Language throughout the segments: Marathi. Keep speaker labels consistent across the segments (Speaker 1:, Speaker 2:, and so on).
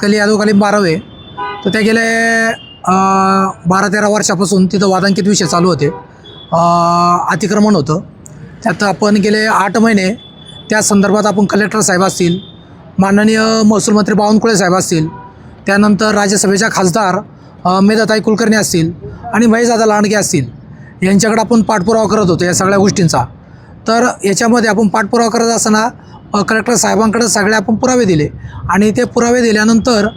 Speaker 1: शेतकरी यादवखाली 12वे, तर त्या गेले 12-13 वर्षापासून तिथं वादांकित विषय चालू होते. अतिक्रमण होतं. त्यात आपण गेले 8 महिने त्या संदर्भात आपण कलेक्टर साहेब असतील, माननीय महसूल मंत्री बावनकुळे साहेब असतील, त्यानंतर राज्यसभेच्या खासदार मेधाताई कुलकर्णी असतील आणि महेशदादा लांडगे असतील, यांच्याकडे आपण पाठपुरावा करत होतो या सगळ्या गोष्टींचा. तर याच्यामध्ये आपण पाठपुरावा करत असताना कलेक्टर साहेबांकडे सगळे आपण पुरावे दिले आणि ते पुरावे दिल्यानंतर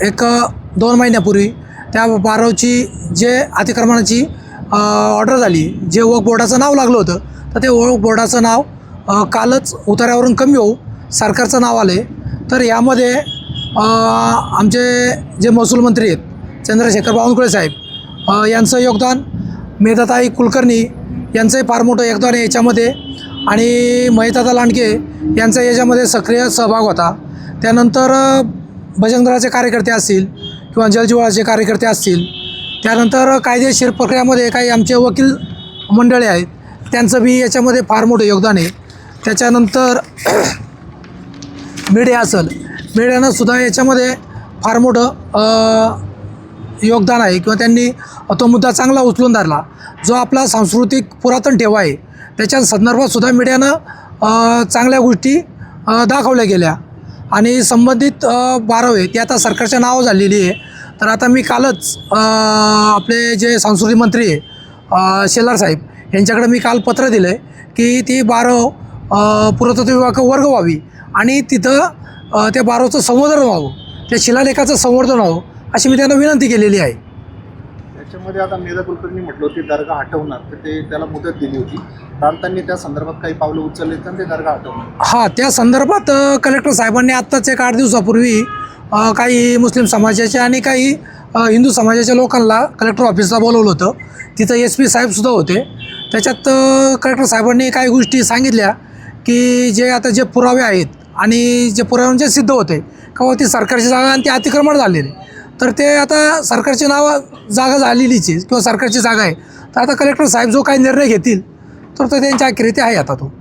Speaker 1: 1-2 महिन्यापूर्वी त्या 12ची जे अतिक्रमणाची ऑर्डर झाली, जे वक्फ बोर्डाचं नाव लागलं होतं, तर ते वक्फ बोर्डाचं नाव कालच उतार्यावरून कमी होऊ सरकारचं नाव आले. तर यामध्ये आमचे जे महसूल मंत्री आहेत चंद्रशेखर बावनकुळे साहेब यांचं योगदान, मेधाताई कुलकर्णी यांचंही फार मोठं योगदान आहे याच्यामध्ये आणि महेशदादा लांडगे यांचा याच्यामध्ये सक्रिय सहभाग होता. त्यानंतर बजरंग दलाचे कार्यकर्ते असतील किंवा जलजीवनाचे कार्यकर्ते असतील, त्यानंतर कायदेशीर प्रक्रियामध्ये काही आमचे वकील मंडळी आहेत, त्यांचं बी याच्यामध्ये फार मोठं योगदान आहे. त्याच्यानंतर मीडिया असेल, मीडियानंसुद्धा याच्यामध्ये फार मोठं योगदान आहे किंवा त्यांनी तो मुद्दा चांगला उचलून धरला. जो आपला सांस्कृतिक पुरातन ठेवा आहे त्याच्या संदर्भातसुद्धा मीडियानं चांगल्या गोष्टी दाखवल्या गेल्या आणि संबंधित 12वे ती आता सरकारच्या नाव झालेली आहे. तर आता मी कालच आपले जे सांस्कृतिक मंत्री आहे शेलार साहेब यांच्याकडे मी काल पत्र दिलं आहे की ती 12 पुरातत्व विभाग वर्ग व्हावी आणि तिथं त्या 12चं संवर्धन व्हावं, त्या शिलालेखाचं संवर्धन व्हावं अशी मी त्यांना विनंती केलेली आहे.
Speaker 2: त्याच्यामध्ये आता मेधा कुलकर्णी म्हटलं होती दर्गा हटवणार, तर ते त्याला मुदत दिली होती. प्रांतांनी त्या संदर्भात काही पावलं उचलले तर ते दर्गा हटवणार.
Speaker 1: हां, त्या संदर्भात कलेक्टर साहेबांनी आत्ताच 8 दिवसापूर्वी काही मुस्लिम समाजाच्या आणि काही हिंदू समाजाच्या लोकांना कलेक्टर ऑफिसला बोलवलं होतं. तिथं SP साहेबसुद्धा होते. त्याच्यात कलेक्टर साहेबांनी काही गोष्टी सांगितल्या की जे आता जे पुरावे आहेत आणि जे पुराव्यांचे सिद्ध होते का ती सरकारची जागा आणि ते अतिक्रमण झालेले, तर ते आता सरकारची जागा झालेलीच आहे किंवा सरकारची जागा आहे. तर आता कलेक्टर साहेब जो काही निर्णय घेतील तर तो त्यांच्या अखेरी ते आहे आता तो.